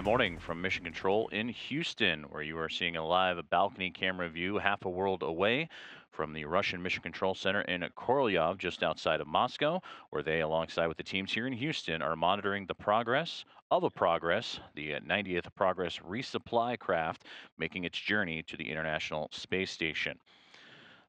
morning from Mission Control in Houston, where you are seeing a live balcony camera view half a world away from the Russian Mission Control Center in Korolyov, just outside of Moscow, where they, alongside with the teams here in Houston, are monitoring the progress, the 90th Progress resupply craft, making its journey to the International Space Station.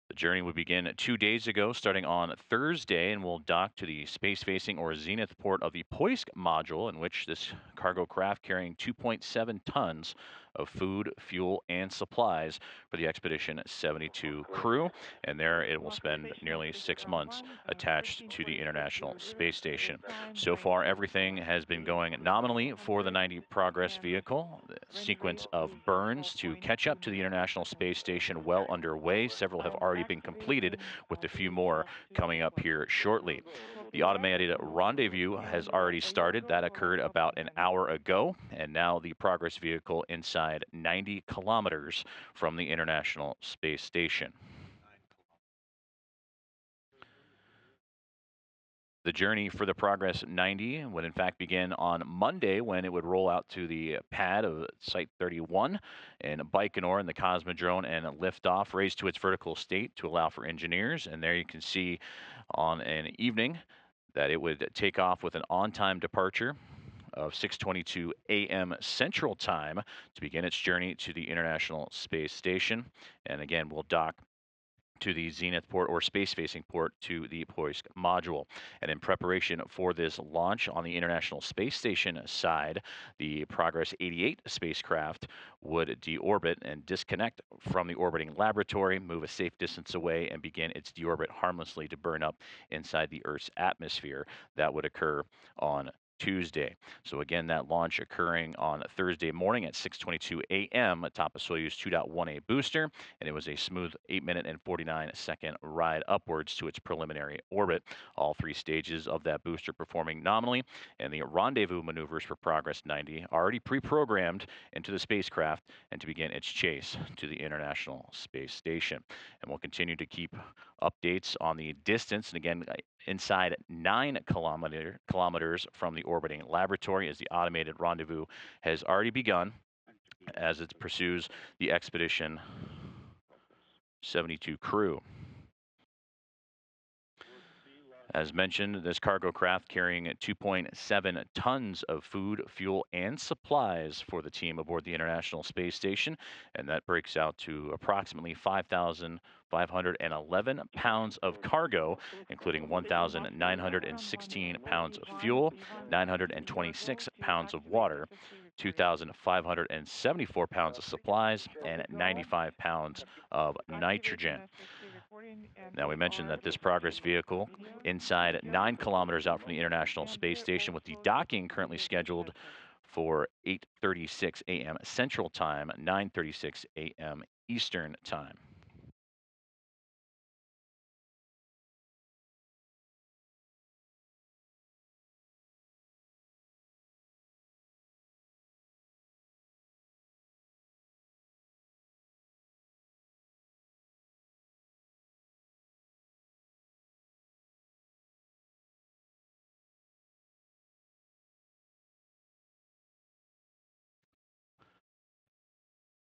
The journey would begin 2 days ago, starting on Thursday, and will dock to the space-facing or zenith port of the Poisk module, in which this cargo craft carrying 2.7 tons of food, fuel, and supplies for the Expedition 72 crew. And there it will spend nearly 6 months attached to the International Space Station. So far, everything has been going nominally for the 90 Progress vehicle. The sequence of burns to catch up to the International Space Station well underway. Several have already been completed, with a few more coming up here shortly. The automated rendezvous has already started. That occurred about an hour ago, and now the Progress vehicle inside 90 kilometers from the International Space Station. The journey for the Progress 90 would in fact begin on Monday, when it would roll out to the pad of Site 31 in Baikonur in the Cosmodrome and lift off, raised to its vertical state to allow for engineers. And there you can see on an evening that it would take off with an on-time departure of 6:22 a.m. Central Time to begin its journey to the International Space Station. And again, we'll dock to the zenith port or space-facing port to the Poisk module. And in preparation for this launch on the International Space Station side, the Progress 88 spacecraft would deorbit and disconnect from the orbiting laboratory, move a safe distance away, and begin its deorbit harmlessly to burn up inside the Earth's atmosphere. That would occur on Tuesday. So again, that launch occurring on Thursday morning at 6:22 a.m. atop a Soyuz 2.1A booster, and it was a smooth 8-minute and 49-second ride upwards to its preliminary orbit. All three stages of that booster performing nominally, and the rendezvous maneuvers for Progress 90 already pre-programmed into the spacecraft and to begin its chase to the International Space Station. And we'll continue to keep updates on the distance, and again, inside 9 kilometers from the orbiting laboratory, as the automated rendezvous has already begun as it pursues the Expedition 72 crew. As mentioned, this cargo craft carrying 2.7 tons of food, fuel, and supplies for the team aboard the International Space Station, and that breaks out to approximately 5,511 pounds of cargo, including 1,916 pounds of fuel, 926 pounds of water, 2,574 pounds of supplies, and 95 pounds of nitrogen. Now, we mentioned that this Progress vehicle inside 9 kilometers out from the International Space Station, with the docking currently scheduled for 8:36 a.m. Central Time, 9:36 a.m. Eastern Time.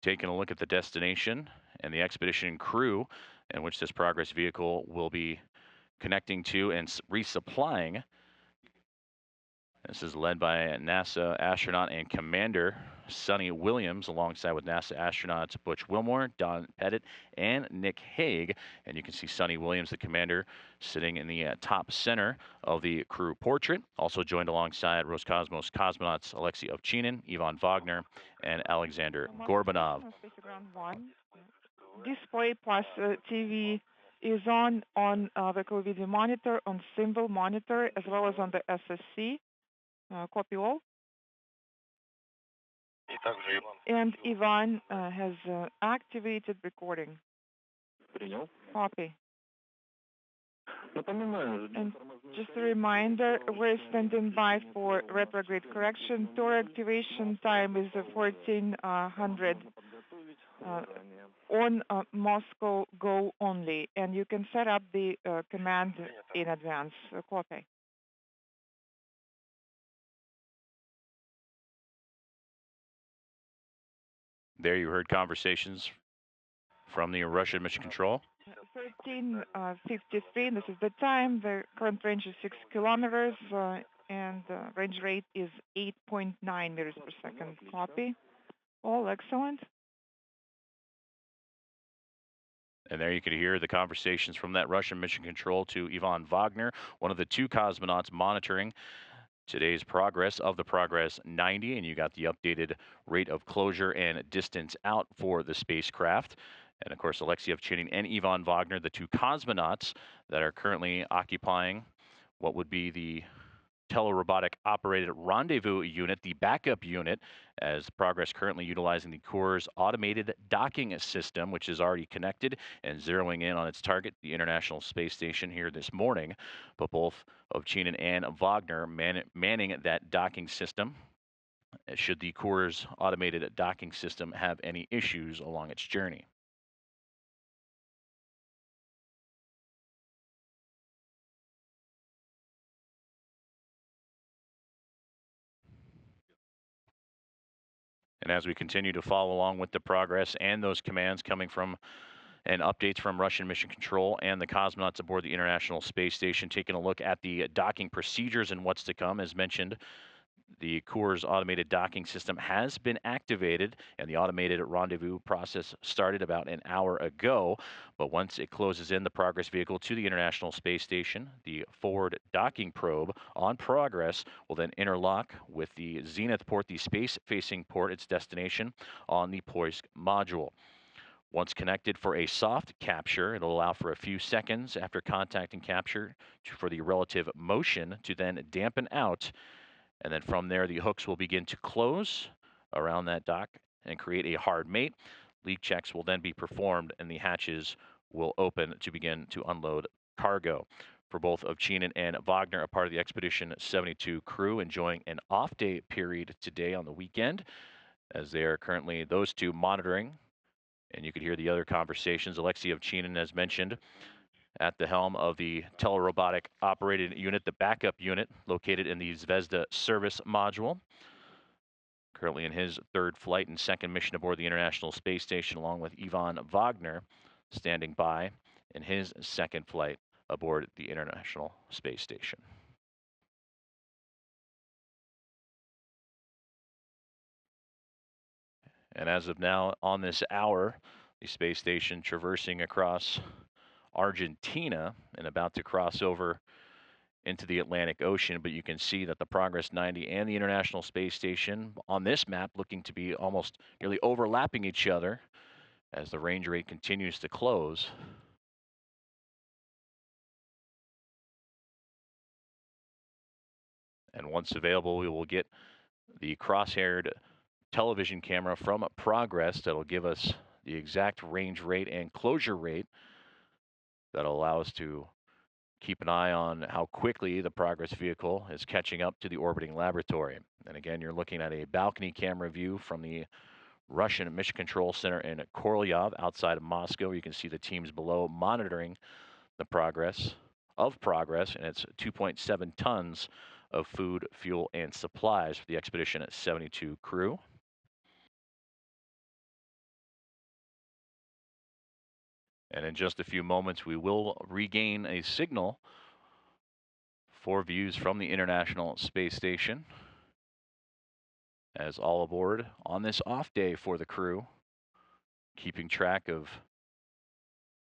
Taking a look at the destination and the expedition crew in which this Progress vehicle will be connecting to and resupplying. This is led by NASA astronaut and commander Sonny Williams, alongside with NASA astronauts Butch Wilmore, Don Pettit, and Nick Hague. And you can see Sonny Williams, the commander, sitting in the top center of the crew portrait. Also joined alongside Roscosmos cosmonauts Alexei Ovchinin, Ivan Wagner, and Alexander Gorbanov. Display plus TV is on the video monitor, on symbol monitor, as well as on the SSC. Copy all. And Ivan has activated recording. Copy. And just a reminder, we're standing by for retrograde correction. Door activation time is 1400 on Moscow Go only, and you can set up the command in advance. Copy. There you heard conversations from the Russian Mission Control. 13:53. This is the time. The current range is 6 kilometers, and range rate is 8.9 meters per second. Copy. All excellent. And there you could hear the conversations from that Russian Mission Control to Ivan Wagner, one of the two cosmonauts monitoring today's progress of the Progress 90. And you got the updated rate of closure and distance out for the spacecraft. And of course, Alexei Ovchinin and Ivan Wagner, the two cosmonauts that are currently occupying what would be the telerobotic operated rendezvous unit, the backup unit, as Progress currently utilizing the Core's automated docking system, which is already connected and zeroing in on its target, the International Space Station, here this morning. But both Ovchinin and Wagner manning that docking system, should the Core's automated docking system have any issues along its journey. And as we continue to follow along with the progress and those commands coming from and updates from Russian Mission Control and the cosmonauts aboard the International Space Station, taking a look at the docking procedures and what's to come. As mentioned, the Core's automated docking system has been activated, and the automated rendezvous process started about an hour ago. But once it closes in the Progress vehicle to the International Space Station, the forward docking probe on Progress will then interlock with the Zenith port, the space-facing port, its destination, on the Poisk module. Once connected for a soft capture, it'll allow for a few seconds after contact and capture for the relative motion to then dampen out. And then from there, the hooks will begin to close around that dock and create a hard mate. Leak checks will then be performed and the hatches will open to begin to unload cargo. For both Ovchinin and Wagner, a part of the Expedition 72 crew, enjoying an off-day period today on the weekend, as they are currently, those two, monitoring. And you could hear the other conversations. Alexei Ovchinin, as mentioned, at the helm of the telerobotic operated unit, the backup unit, located in the Zvezda service module. Currently in his third flight and second mission aboard the International Space Station, along with Ivan Wagner, standing by in his second flight aboard the International Space Station. And as of now, on this hour, the space station traversing across Argentina and about to cross over into the Atlantic Ocean. But you can see that the Progress 90 and the International Space Station on this map looking to be almost nearly overlapping each other as the range rate continues to close. And once available, we will get the cross-haired television camera from Progress that'll give us the exact range rate and closure rate that'll allow us to keep an eye on how quickly the Progress vehicle is catching up to the orbiting laboratory. And again, you're looking at a balcony camera view from the Russian Mission Control Center in Korolyov outside of Moscow. You can see the teams below monitoring the progress of Progress and its 2.7 tons of food, fuel, and supplies for the Expedition 72 crew. And in just a few moments, we will regain a signal for views from the International Space Station, as all aboard on this off day for the crew, keeping track of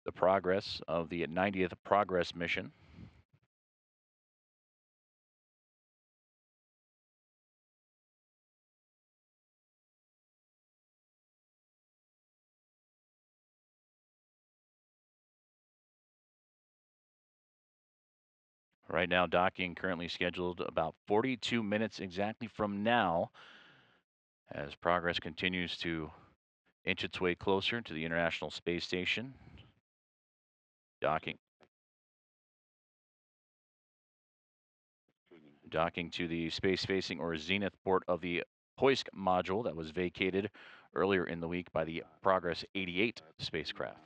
the progress of the 90th Progress mission. Right now, docking currently scheduled about 42 minutes exactly from now, as Progress continues to inch its way closer to the International Space Station. Docking to the space-facing or Zenith port of the Poisk module that was vacated earlier in the week by the Progress 88 spacecraft.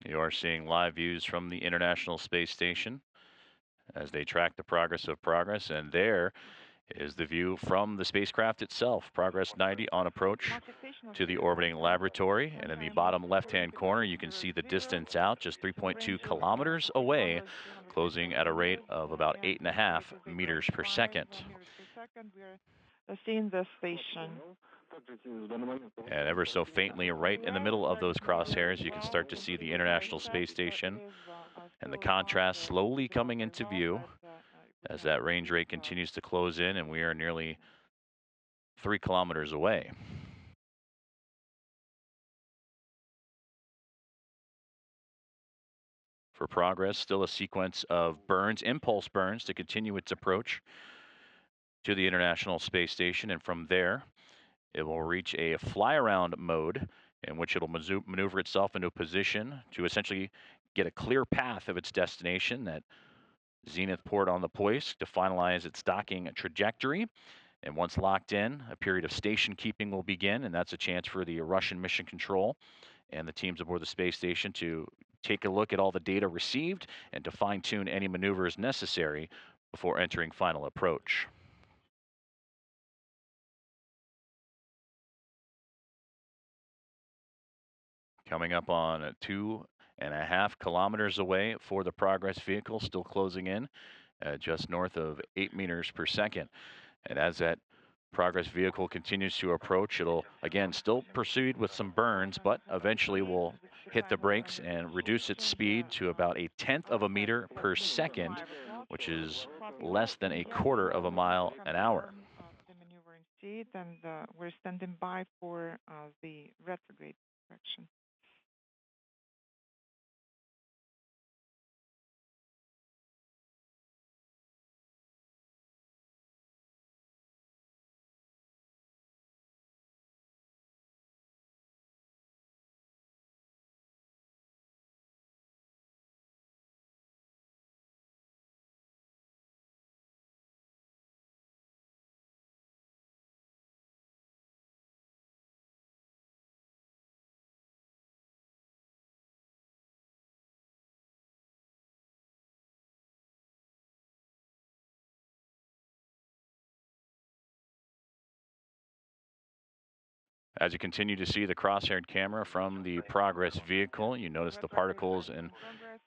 You are seeing live views from the International Space Station as they track the progress of Progress, and there is the view from the spacecraft itself. Progress 90 on approach to the orbiting laboratory, and in the bottom left-hand corner, you can see the distance out, just 3.2 kilometers away, closing at a rate of about 8.5 meters per second. We are seeing the station. And ever so faintly, right in the middle of those crosshairs, you can start to see the International Space Station and the contrast slowly coming into view as that range rate continues to close in, and we are nearly 3 kilometers away. For Progress, still a sequence of burns, impulse burns, to continue its approach to the International Space Station, and from there, it will reach a fly-around mode in which it'll maneuver itself into a position to essentially get a clear path of its destination, that zenith port on the Poisk, to finalize its docking trajectory. And once locked in, a period of station keeping will begin, and that's a chance for the Russian Mission Control and the teams aboard the space station to take a look at all the data received and to fine-tune any maneuvers necessary before entering final approach. Coming up on 2.5 kilometers away for the Progress vehicle, still closing in just north of 8 meters per second. And as that Progress vehicle continues to approach, it'll again still proceed with some burns, but eventually will hit the brakes and reduce its speed to about 1/10 of a meter per second, which is less than 1/4 of a mile an hour. The maneuvering seat, and we're standing by for the retrograde correction. As you continue to see the cross-haired camera from the Progress vehicle, you notice the particles and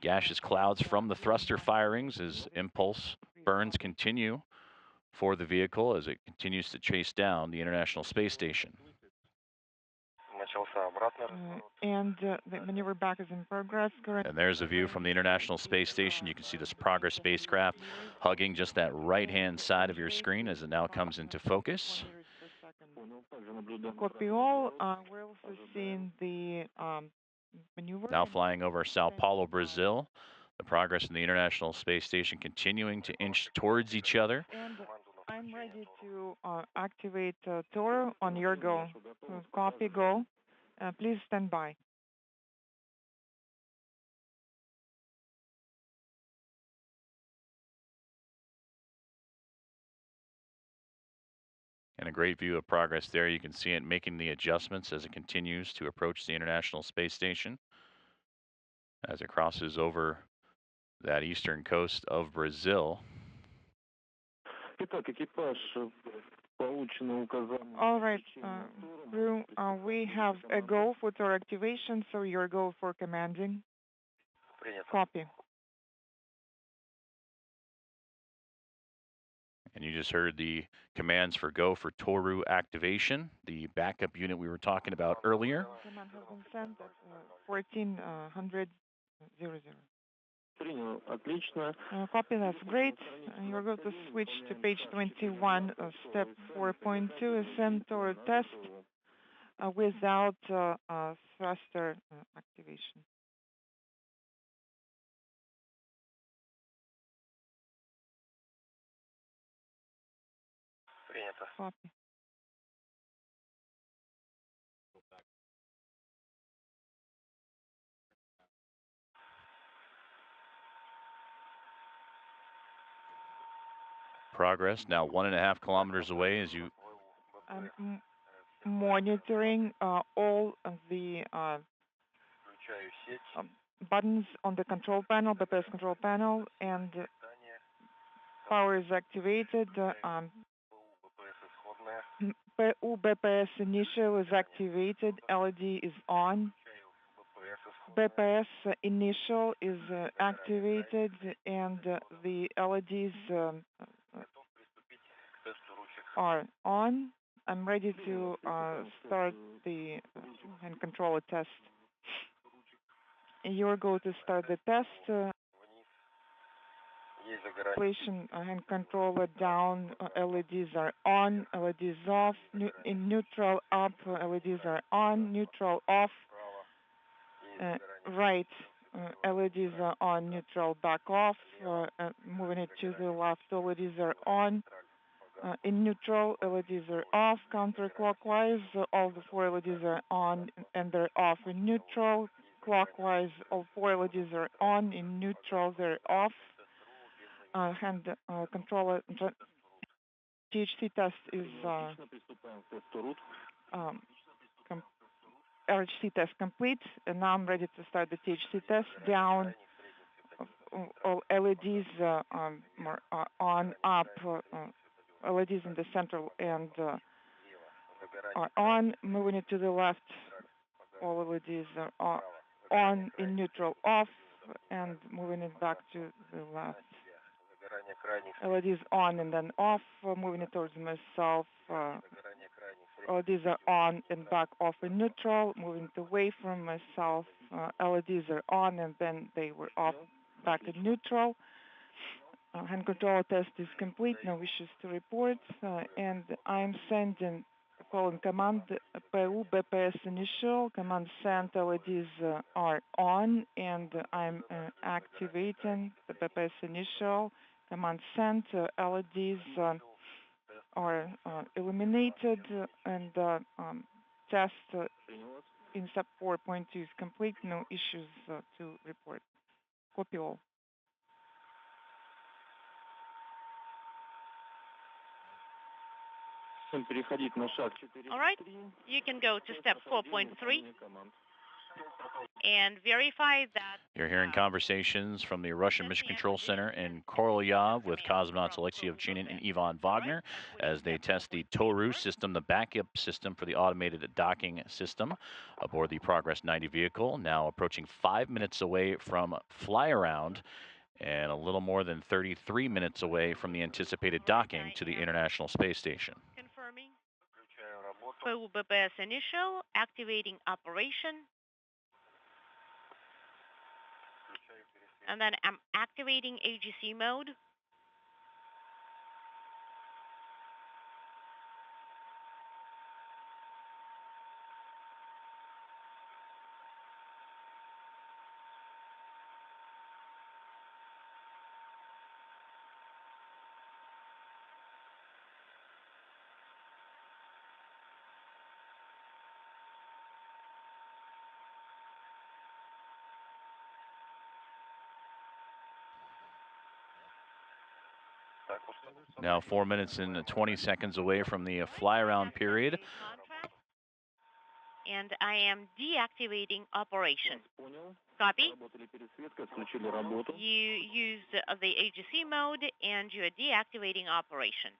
gaseous clouds from the thruster firings as impulse burns continue for the vehicle as it continues to chase down the International Space Station. And the maneuver back is in progress. And there's a view from the International Space Station. You can see this Progress spacecraft hugging just that right-hand side of your screen as it now comes into focus. Copy all. We're also seeing the maneuver. Now flying over Sao Paulo, Brazil. The Progress and the International Space Station continuing to inch towards each other. And I'm ready to activate Toro on your go. Copy, go. Please stand by. And a great view of Progress there. You can see it making the adjustments as it continues to approach the International Space Station as it crosses over that eastern coast of Brazil. All right, crew, we have a go for Toro activation, so your go for commanding. Copy. And you just heard the commands for go for Toru activation, the backup unit we were talking about earlier. Command has been sent at 1400. Copy, that's great. You're going to switch to page 21, step 4.2, ascend toward test without thruster activation. Copy. Progress now 1.5 kilometers away as you Monitoring all of the buttons on the control panel, BPS control panel, and power is activated. PU BPS initial is activated. LED is on. BPS initial is activated, and the LEDs are on. I'm ready to start the hand controller test. You're going to start the test. Hand controller down, LEDs are on, LEDs off, in neutral up, LEDs are on, neutral off, right, LEDs are on, neutral back off, moving it to the left, LEDs are on, in neutral, LEDs are off, counterclockwise, all the four LEDs are on and they're off in neutral, clockwise, all four LEDs are on, in neutral, they're off. Hand controller THC test is RHC test complete, and now I'm ready to start the THC test. Down, all LEDs on, up, LEDs in the center and are on. Moving it to the left, all LEDs are on, in neutral off, and moving it back to the left. LEDs on and then off, moving it towards myself. LEDs are on and back off in neutral, moving it away from myself. LEDs are on and then they were off back in neutral. Hand control test is complete, no issues to report. And I'm sending the following command: PU BPS initial. Command send, LEDs are on, and I'm activating the BPS initial. Command sent, LEDs are illuminated, and test in sub 4.2 is complete, no issues to report. Copy all. All right, you can go to step 4.3 and verify that. You're hearing conversations from the Russian Mission Control Center in Korolyov with cosmonauts Alexei Ovchinin and Ivan Wagner as they test the Toru system, the backup system for the automated docking system aboard the Progress 90 vehicle, now approaching 5 minutes away from fly around and a little more than 33 minutes away from the anticipated docking to the International Space Station. Confirming. PU BPS initial, activating operation. And then I'm activating AGC mode. Now 4 minutes and 20 seconds away from the fly around period. And I am deactivating operation. Copy. You use the AGC mode and you are deactivating operation.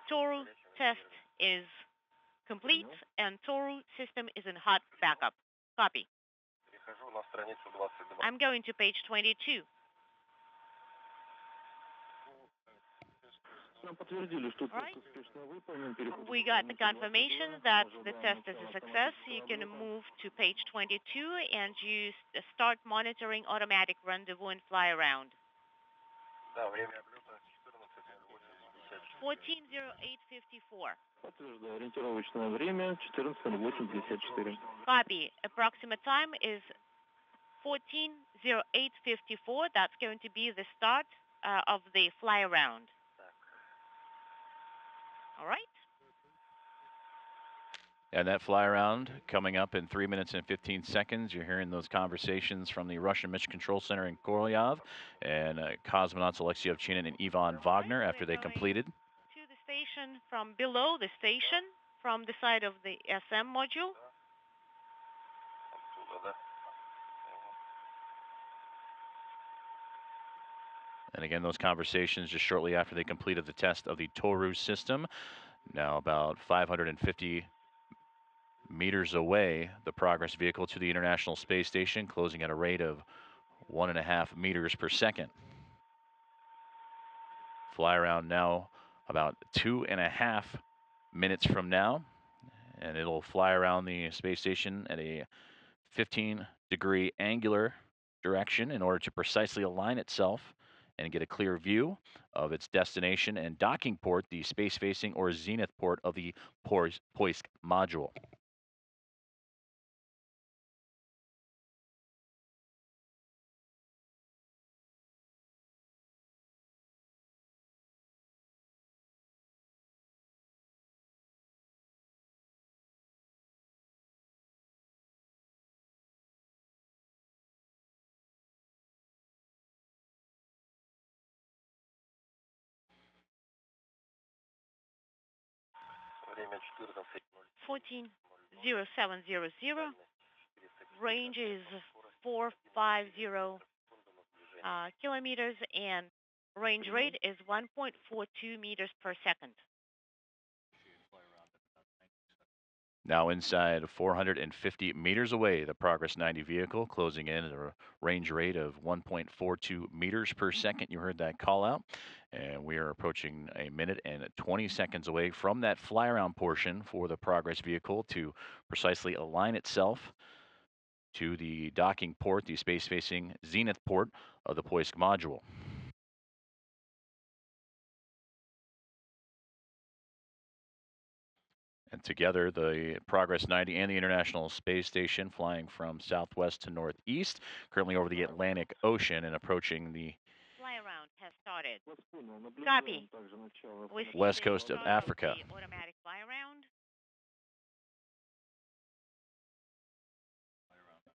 Toru test is complete and Toru system is in hot backup. Copy. I'm going to page 22. Right. We got the confirmation that the test is a success. You can move to page 22 and you start monitoring automatic rendezvous and fly around. 14:08:54. Copy. Approximate time is 14:08:54. That's going to be the start of the fly around. All right. And that fly around coming up in 3 minutes and 15 seconds. You're hearing those conversations from the Russian Mission Control Center in Korolyov and cosmonauts Alexei Ovchinin and Ivan Wagner after they completed. To the station from below the station, from the side of the SM module. And again, those conversations just shortly after they completed the test of the Toru system. Now about 550 meters away, the Progress vehicle to the International Space Station, closing at a rate of 1.5 meters per second. Fly around now about 2.5 minutes from now, and it'll fly around the space station at a 15-degree angular direction in order to precisely align itself and get a clear view of its destination and docking port, the space-facing or zenith port of the Poisk module. Время 14:07:00. Range is 450 kilometers, and range rate is 1.42 meters per second. Now inside 450 meters away, the Progress 90 vehicle closing in at a range rate of 1.42 meters per second. You heard that call out. And we are approaching a minute and 20 seconds away from that fly around portion for the Progress vehicle to precisely align itself to the docking port, the space-facing zenith port of the Poisk module. And together, the Progress 90 and the International Space Station flying from southwest to northeast, currently over the Atlantic Ocean and approaching the Fly around has started. Copy. west coast of Africa. Automatic fly around.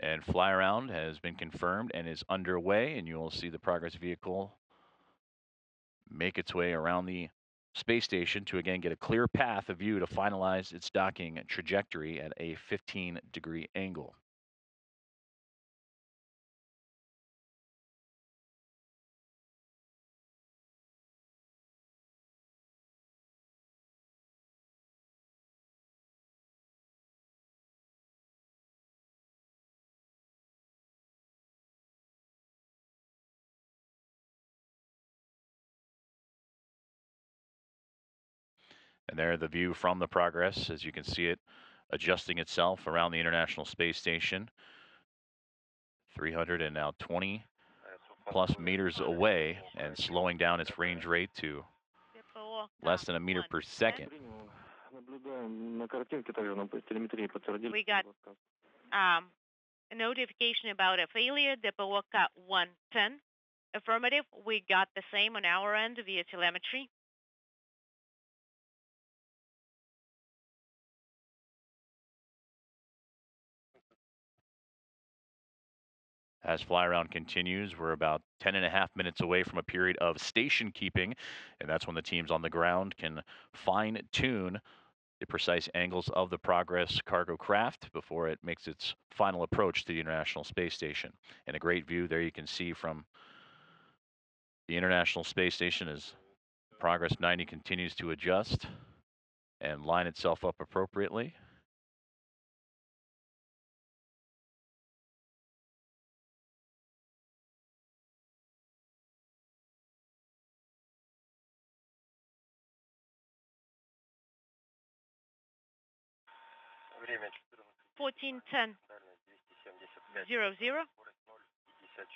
And fly around has been confirmed and is underway, and you will see the Progress vehicle make its way around the space station to again get a clear path of view to finalize its docking trajectory at a 15-degree angle. And there, the view from the Progress, as you can see it adjusting itself around the International Space Station. 320 plus meters away and slowing down its range rate to less than a meter per second. We got a notification about a failure, Depowoka 110. Affirmative, we got the same on our end via telemetry. As fly around continues, we're about 10.5 minutes away from a period of station keeping, and that's when the teams on the ground can fine tune the precise angles of the Progress cargo craft before it makes its final approach to the International Space Station. And a great view there you can see from the International Space Station as Progress 90 continues to adjust and line itself up appropriately. Время 14:10:00.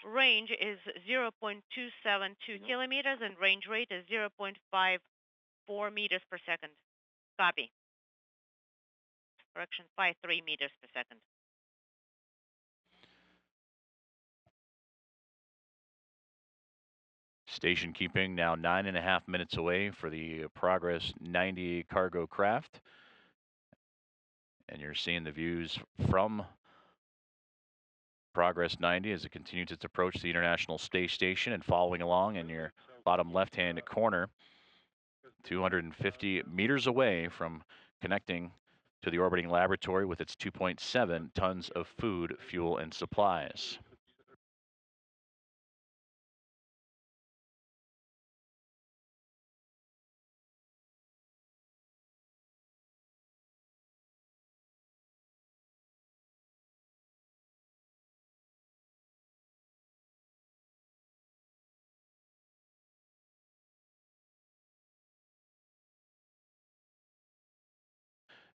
Range is 0.272 kilometers and range rate is 0.54 meters per second. Copy. Correction, 53 meters per second. Station keeping now 9.5 minutes away for the Progress 90 cargo craft. And you're seeing the views from Progress 90 as it continues its approach to the International Space Station, and following along in your bottom left-hand corner, 250 meters away from connecting to the orbiting laboratory with its 2.7 tons of food, fuel, and supplies.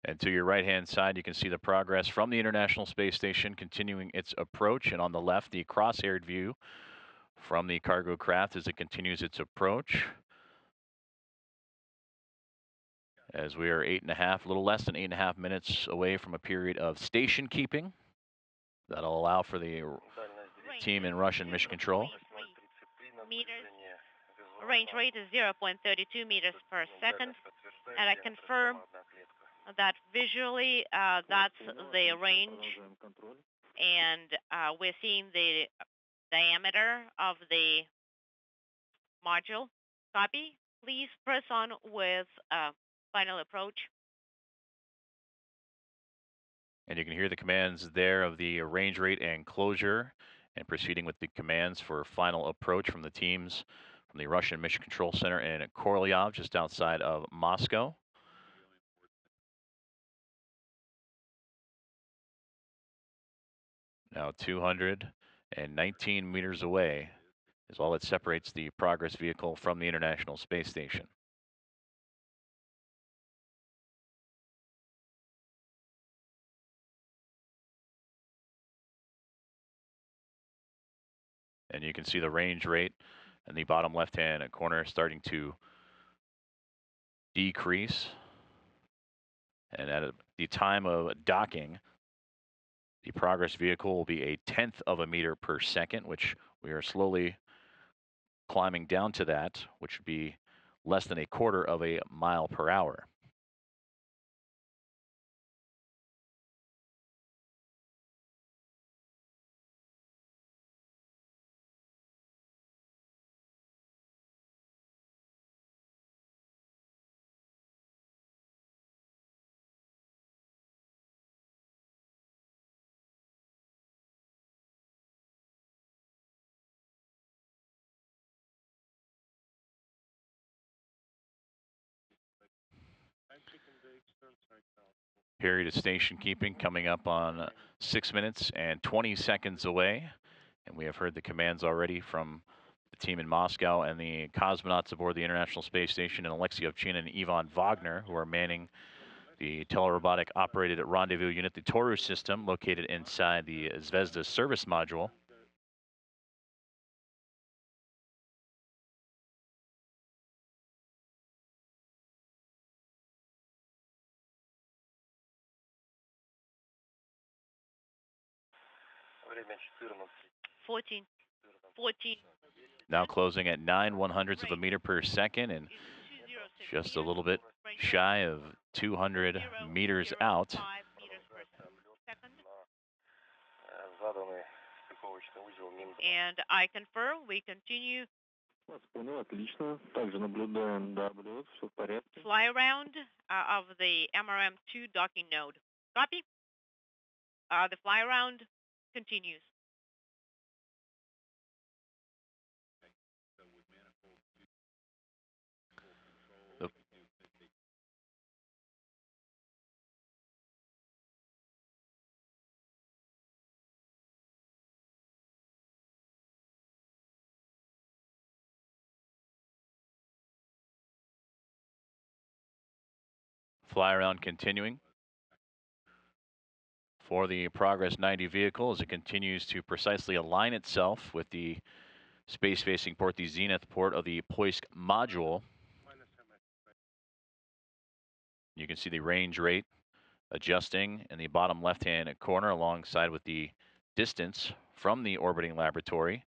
And to your right-hand side, you can see the progress from the International Space Station continuing its approach. And on the left, the cross-haired view from the cargo craft as it continues its approach. As we are 8.5, a little less than 8.5 minutes away from a period of station keeping. That'll allow for the team in Russian mission control. Meters. Range rate is 0.32 meters per second. And I confirm that visually that's the range. And we're seeing the diameter of the module. Copy. Please press on with final approach. And you can hear the commands there of the range rate and closure, and proceeding with the commands for final approach from the teams from the Russian Mission Control Center in Korolyov, just outside of Moscow. Now 219 meters away is all that separates the Progress vehicle from the International Space Station. And you can see the range rate in the bottom left-hand corner starting to decrease. And at the time of docking, the Progress vehicle will be 1/10 of a meter per second, which we are slowly climbing down to that, which would be less than 1/4 of a mile per hour. Period of station keeping coming up on 6 minutes and 20 seconds away. And we have heard the commands already from the team in Moscow and the cosmonauts aboard the International Space Station, and Alexei Ovchinin and Ivan Wagner, who are manning the telerobotic operated rendezvous unit, the Taurus system, located inside the Zvezda service module. Fourteen. Now closing at 9/100ths of a meter per second, and just a little bit shy of 200 meters out. And I confirm we continue fly around of the MRM-2 docking node. Copy. The fly around continues. Fly around continuing for the Progress 90 vehicle as it continues to precisely align itself with the space-facing port, the zenith port of the Poisk module. You can see the range rate adjusting in the bottom left-hand corner alongside with the distance from the orbiting laboratory,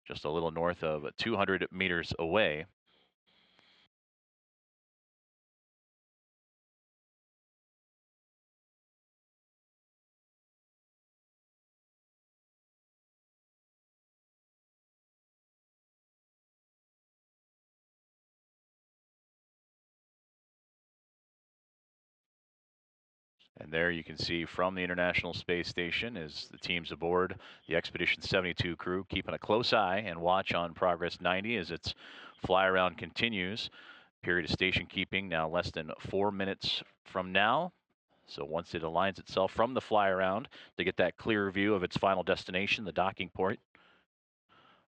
just a little north of 200 meters away. And there you can see from the International Space Station is the teams aboard the Expedition 72 crew keeping a close eye and watch on Progress 90 as its fly around continues. Period of station keeping now less than 4 minutes from now. So once it aligns itself from the fly around to get that clear view of its final destination, the docking port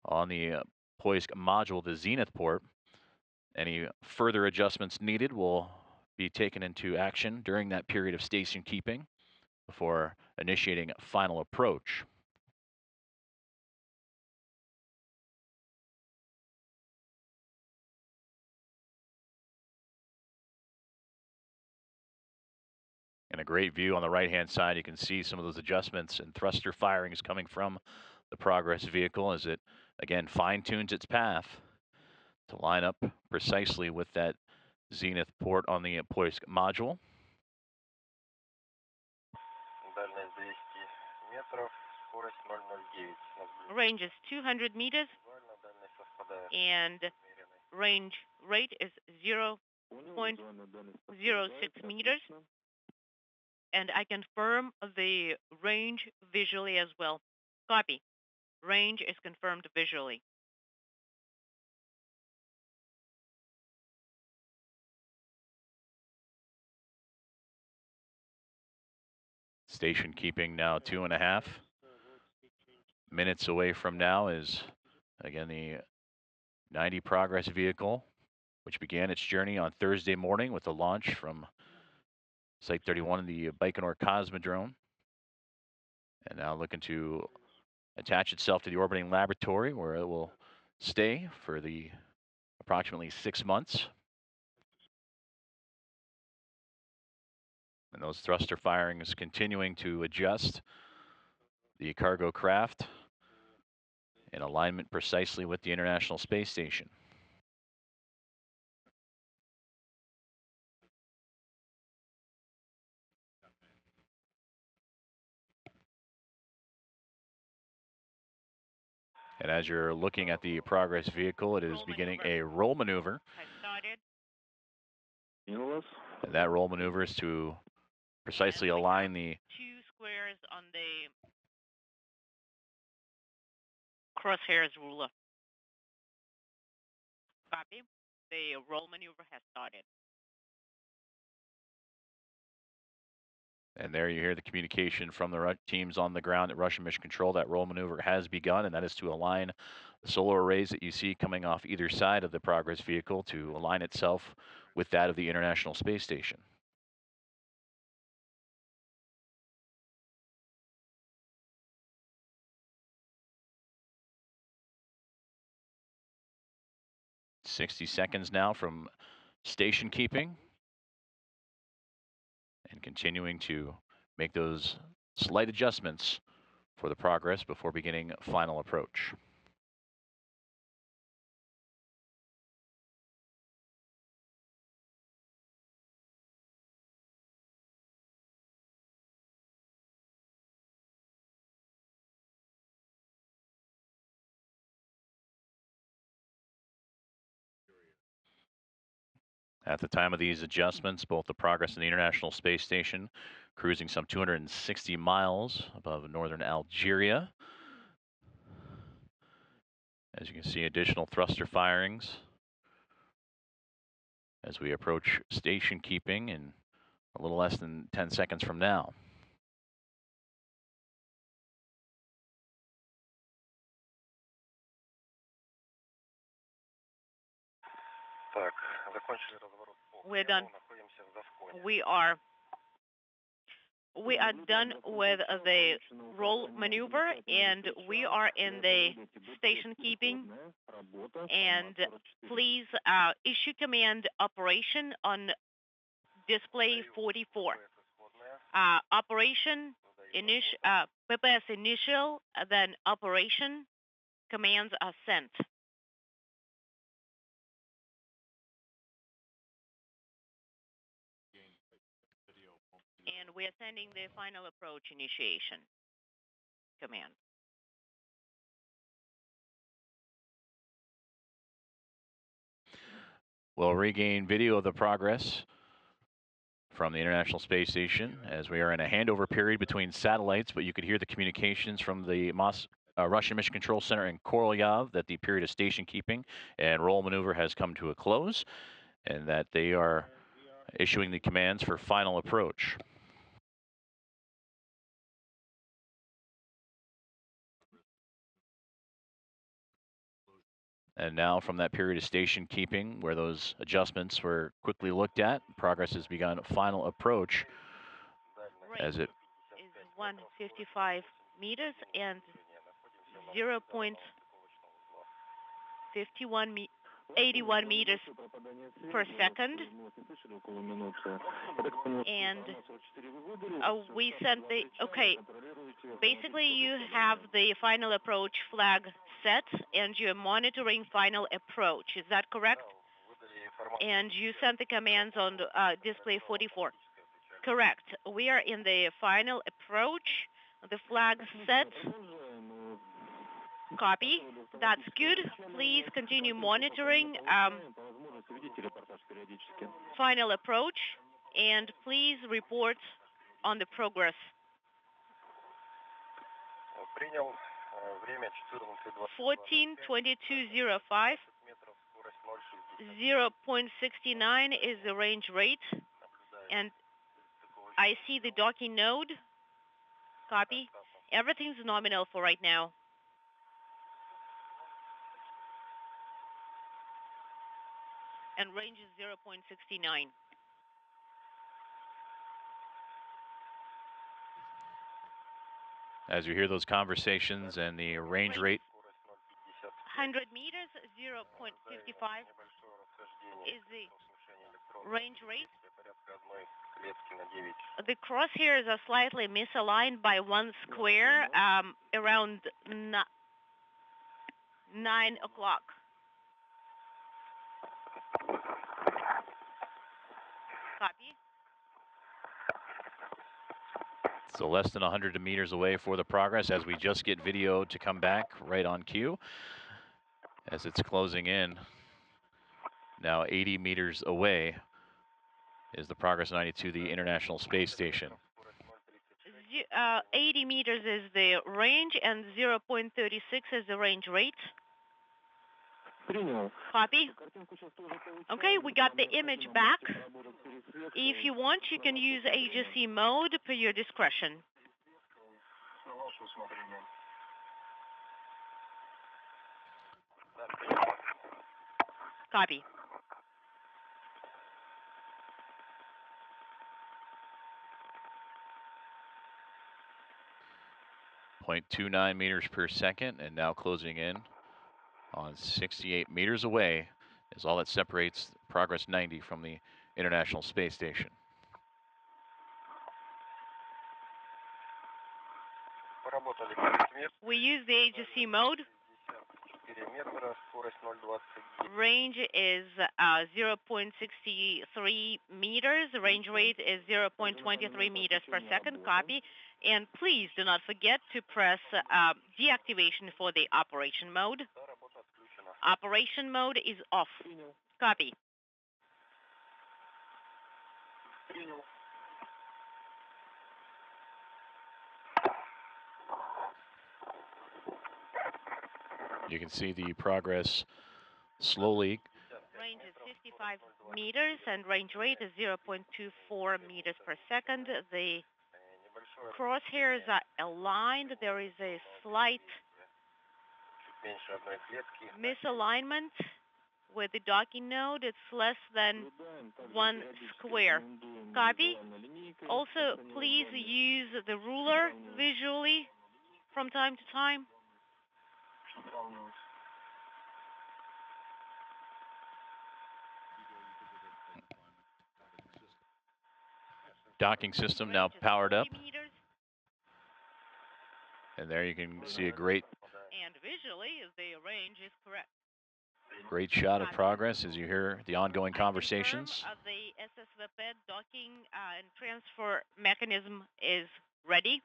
on the Poisk module, the zenith port. Any further adjustments needed will be taken into action during that period of station keeping before initiating final approach. And a great view on the right-hand side. You can see some of those adjustments and thruster firings coming from the Progress vehicle as it, again, fine-tunes its path to line up precisely with that zenith port on the Poisk module. Range is 200 meters, and range rate is 0.06 meters. And I confirm the range visually as well. Copy. Range is confirmed visually. Station keeping now 2.5 minutes away from now is, again, the 90 Progress vehicle, which began its journey on Thursday morning with a launch from Site 31 in the Baikonur Cosmodrome. And now looking to attach itself to the orbiting laboratory where it will stay for the approximately 6 months. And those thruster firings continuing to adjust the cargo craft in alignment precisely with the International Space Station. And as you're looking at the Progress vehicle, it is beginning a roll maneuver. And that roll maneuver is to precisely align the 2 squares on the crosshairs ruler. Copy. The roll maneuver has started. And there you hear the communication from the teams on the ground at Russian Mission Control. That roll maneuver has begun, and that is to align the solar arrays that you see coming off either side of the Progress vehicle to align itself with that of the International Space Station. "60 seconds now from station keeping and continuing to make those slight adjustments for the Progress before beginning final approach. At the time of these adjustments, both the Progress and the International Space Station cruising some 260 miles above northern Algeria. As you can see, additional thruster firings as we approach station keeping in a little less than 10 seconds from now. We're done. We are done with the roll maneuver, and we are in the station keeping. And please issue command operation on display 44. Operation PPS initial, then operation commands are sent. And we are sending the final approach initiation command. We'll regain video of the Progress from the International Space Station as we are in a handover period between satellites, but you could hear the communications from the Russian Mission Control Center in Korolyov that the period of station keeping and roll maneuver has come to a close and that they are issuing the commands for final approach. And now from that period of station keeping where those adjustments were quickly looked at, progress has begun final approach as it is 155 meters and 0.81 meters per second. And we sent the, okay, basically you have the final approach flag set and you're monitoring final approach. Is that correct? And you sent the commands on display 44. Correct. We are in the final approach. The flag set. Copy. That's good. Please continue monitoring final approach and please report on the progress. 14:22:05. 0.69 is the range rate, and I see the docking node. Copy. Everything's nominal for right now. And range is 0.69. As you hear those conversations and the range rate. 100 meters, 0.55 is the range rate. The crosshairs are slightly misaligned by 1 square around 9 o'clock. Copy. So less than 100 meters away for the progress as we just get video to come back right on cue as it's closing in. Now 80 meters away is the Progress 92, the International Space Station. 80 meters is the range and 0.36 is the range rate. Copy. Okay, we got the image back. If you want, you can use AGC mode per your discretion. Copy. .29 meters per second, and now closing in on 68 meters away is all that separates Progress 90 from the International Space Station. We use the AGC mode. Range is 0.63 meters. Range rate is 0.23 meters per second. Copy. And please do not forget to press deactivation for the operation mode. Operation mode is off. Copy. You can see the progress slowly. Range is 55 meters and range rate is 0.24 meters per second. The crosshairs are aligned. There is a slight misalignment with the docking node. It's less than 1 square. Copy. Also, please use the ruler visually from time to time. Docking system now powered up. And there you can see a great and visually the range is correct. Great shot of progress as you hear the ongoing conversations. The SSVP docking and transfer mechanism is ready.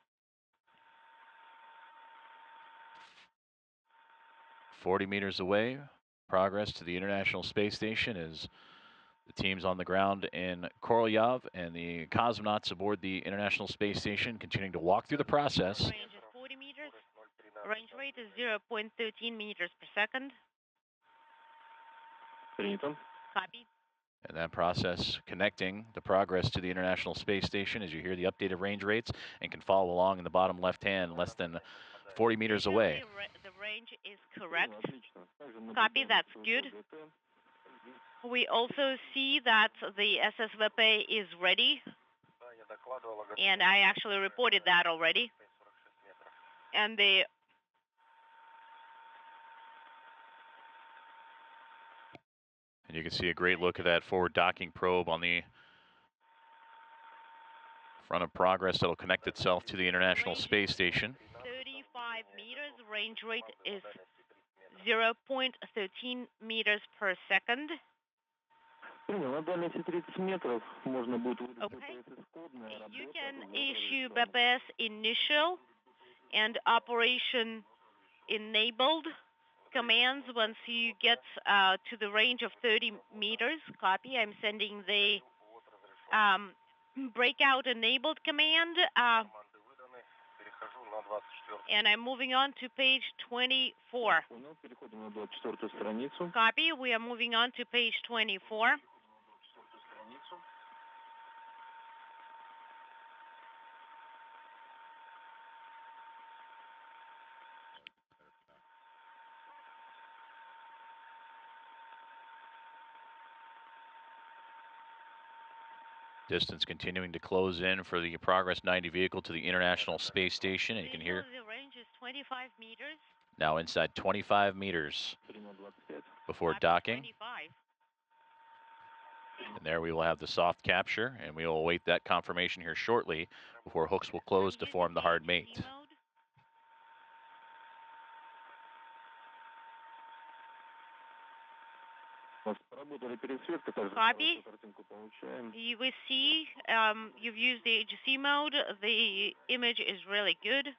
40 meters away, progress to the International Space Station as the teams on the ground in Korolyov and the cosmonauts aboard the International Space Station continuing to walk through the process. Range is 40 meters. Range rate is 0.13 meters per second. Copy. And that process connecting the progress to the International Space Station as you hear the updated range rates and can follow along in the bottom left hand, less than 40 meters away. The range range is correct. Copy, that's good. We also see that the SSVP is ready, and I actually reported that already. And you can see a great look at that forward docking probe on the front of Progress that'll connect itself to the International Space Station. 35 meters, range rate is 0.13 meters per second. Okay. You can issue BPS initial and operation enabled commands once you get to the range of 30 meters. Copy. I'm sending the breakout enabled command. And I'm moving on to page 24. Copy. We are moving on to page 24. Distance continuing to close in for the Progress 90 vehicle to the International Space Station. And you can hear the range is 25 meters. Now inside 25 meters before docking. 25. And there we will have the soft capture, and we will await that confirmation here shortly before hooks will close to form the hard mate. Copy. We see you've used the HC mode. The image is really good.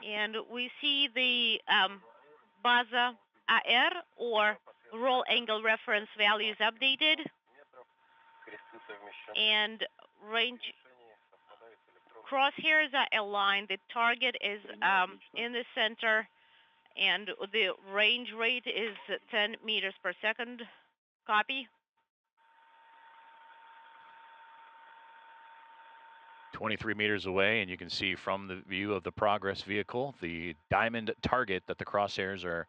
And we see the Baza AR or roll angle reference values updated. And range crosshairs are aligned. The target is in the center, and the range rate is 10 meters per second. Copy. 23 meters away, and you can see from the view of the Progress vehicle the diamond target that the crosshairs are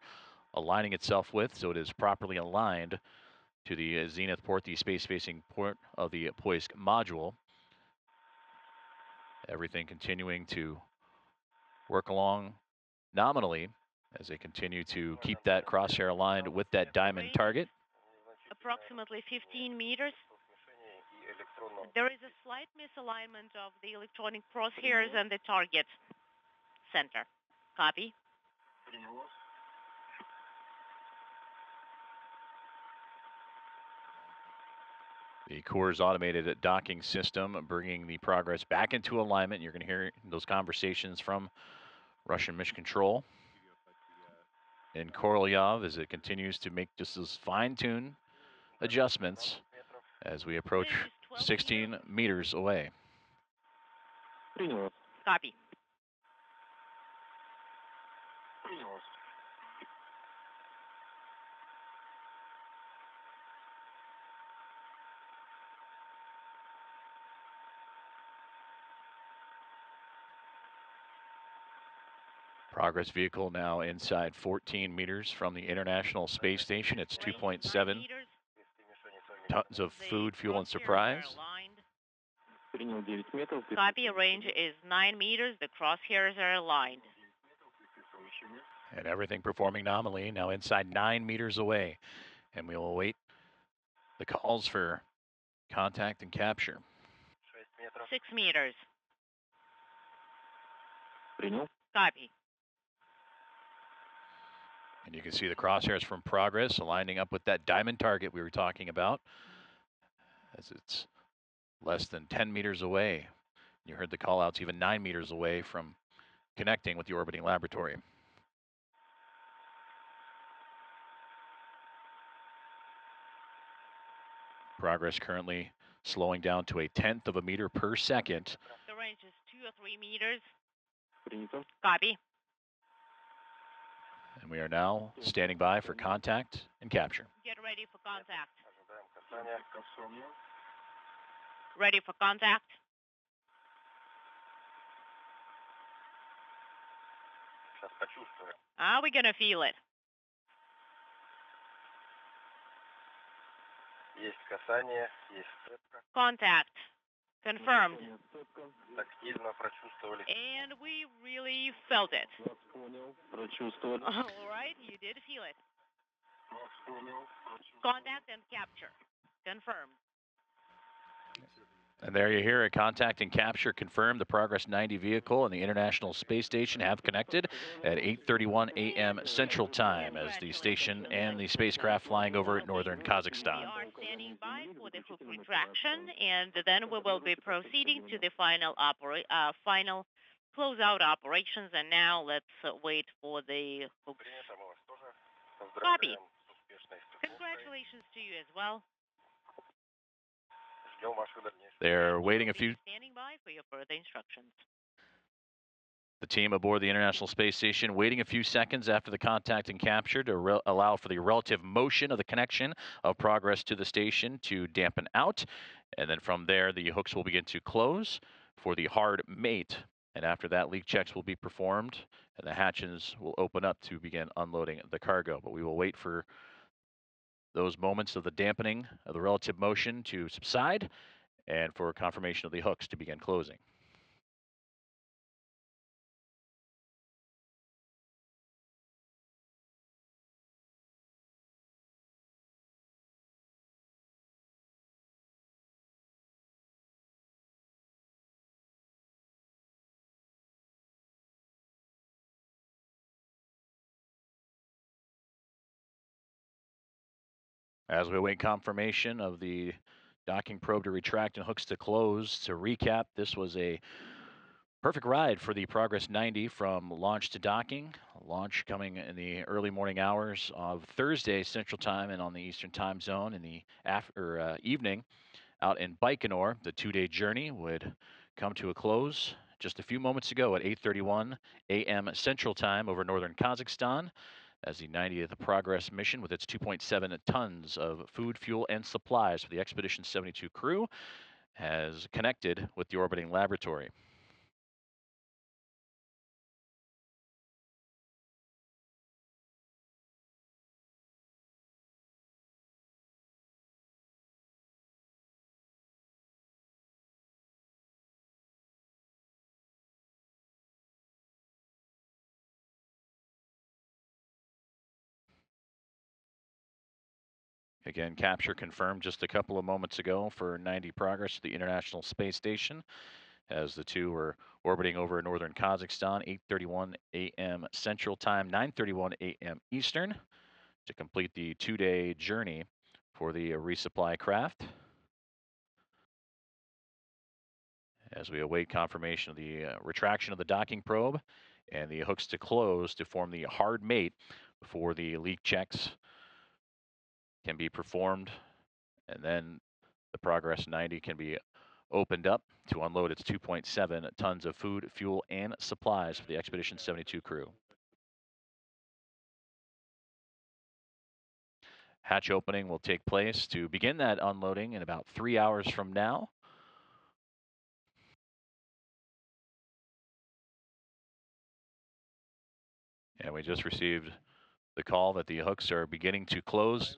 aligning itself with, so it is properly aligned to the zenith port, the space-facing port of the Poisk module. Everything continuing to work along nominally as they continue to keep that crosshair aligned with that diamond target. Approximately 15 meters. There is a slight misalignment of the electronic crosshairs and the target center. Copy. The Coors automated docking system bringing the Progress back into alignment. You're going to hear those conversations from Russian Mission Control and Korolyov as it continues to make just those fine-tuned adjustments as we approach 16 meters away. Copy. Progress vehicle now inside 14 meters from the International Space Station. It's 2.7 tons of food, fuel, and supplies. Copy. Range is 9 meters. The crosshairs are aligned. And everything performing nominally, now inside 9 meters away. And we will await the calls for contact and capture. 6 meters. Copy. And you can see the crosshairs from Progress aligning up with that diamond target we were talking about as it's less than 10 meters away. You heard the call outs even 9 meters away from connecting with the orbiting laboratory. Progress currently slowing down to 1/10 of a meter per second. The range is 2 or 3 meters. Copy. And we are now standing by for contact and capture. Get ready for contact. Ready for contact? We're gonna feel it. Contact. Confirmed. And we really felt it. All right, you did feel it. Contact and capture. Confirmed. And there you hear it. Contact and capture confirmed. The Progress 90 vehicle and the International Space Station have connected at 8:31 a.m. Central Time as the station and the spacecraft flying over northern Kazakhstan. We are standing by for the hook retraction, and then we will be proceeding to the final closeout operations. And now let's wait for the hooks. Copy. Congratulations to you as well. They're waiting a few. Standing by for your further instructions. The team aboard the International Space Station waiting a few seconds after the contact and capture to allow for the relative motion of the connection of Progress to the station to dampen out. And then from there, the hooks will begin to close for the hard mate. And after that, leak checks will be performed and the hatches will open up to begin unloading the cargo. But we will wait for those moments of the dampening of the relative motion to subside and for confirmation of the hooks to begin closing. As we await confirmation of the docking probe to retract and hooks to close, to recap, this was a perfect ride for the Progress 90 from launch to docking. Launch coming in the early morning hours of Thursday Central Time and on the Eastern Time Zone in the evening out in Baikonur. The two-day journey would come to a close just a few moments ago at 8:31 a.m. Central Time over northern Kazakhstan, as the 90th Progress mission with its 2.7 tons of food, fuel, and supplies for the Expedition 72 crew has connected with the orbiting laboratory. Again, capture confirmed just a couple of moments ago for 90 Progress to the International Space Station, as the two were orbiting over northern Kazakhstan, 8:31 a.m. Central Time, 9:31 a.m. Eastern, to complete the two-day journey for the resupply craft. As we await confirmation of the retraction of the docking probe and the hooks to close to form the hard mate before the leak checks can be performed, and then the Progress 90 can be opened up to unload its 2.7 tons of food, fuel, and supplies for the Expedition 72 crew. Hatch opening will take place to begin that unloading in about 3 hours from now. And we just received the call that the hooks are beginning to close.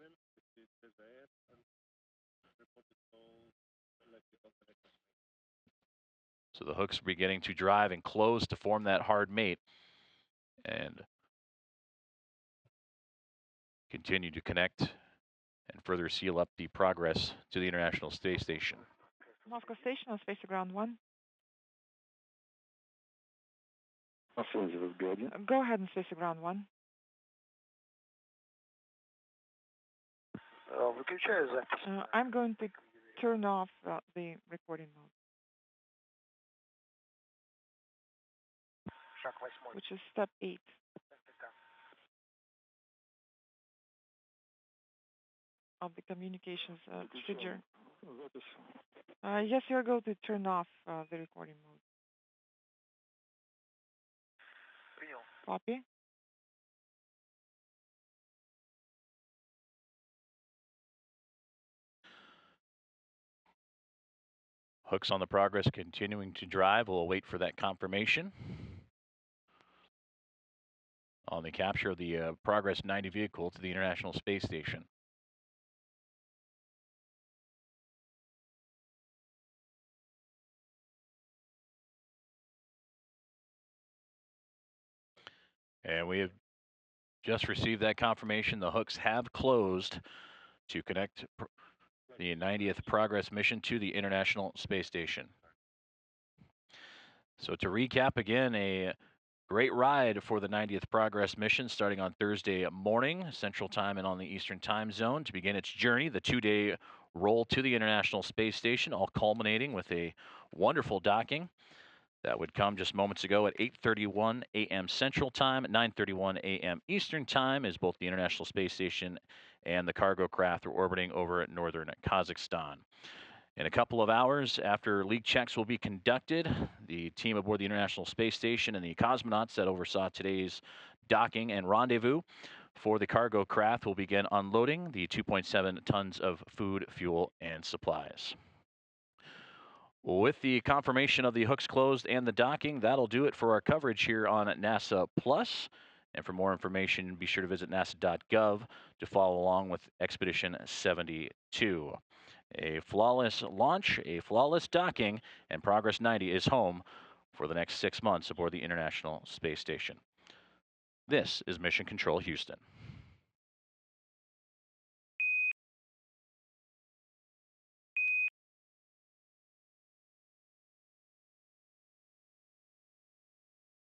So the hooks are beginning to drive and close to form that hard mate and continue to connect and further seal up the progress to the International Space Station. Moscow Station on Space Ground 1. Go ahead and Space Ground 1. I'm going to turn off the recording mode, which is step 8. Of the communications procedure. Yes, you're going to turn off the recording mode. Copy. Hooks on the Progress continuing to drive. We'll wait for that confirmation on the capture of the Progress 90 vehicle to the International Space Station. And we have just received that confirmation. The hooks have closed to connect the 90th Progress mission to the International Space Station. So to recap again, a great ride for the 90th Progress mission starting on Thursday morning, Central Time and on the Eastern Time Zone to begin its journey, the 2-day roll to the International Space Station, all culminating with a wonderful docking. That would come just moments ago at 8:31 a.m. Central Time, 9:31 a.m. Eastern Time, as both the International Space Station and the cargo craft are orbiting over northern Kazakhstan. In a couple of hours after leak checks will be conducted, the team aboard the International Space Station and the cosmonauts that oversaw today's docking and rendezvous for the cargo craft will begin unloading the 2.7 tons of food, fuel, and supplies. With the confirmation of the hooks closed and the docking, that'll do it for our coverage here on NASA Plus. And for more information, be sure to visit nasa.gov to follow along with Expedition 72. A flawless launch, a flawless docking, and Progress 90 is home for the next 6 months aboard the International Space Station. This is Mission Control Houston.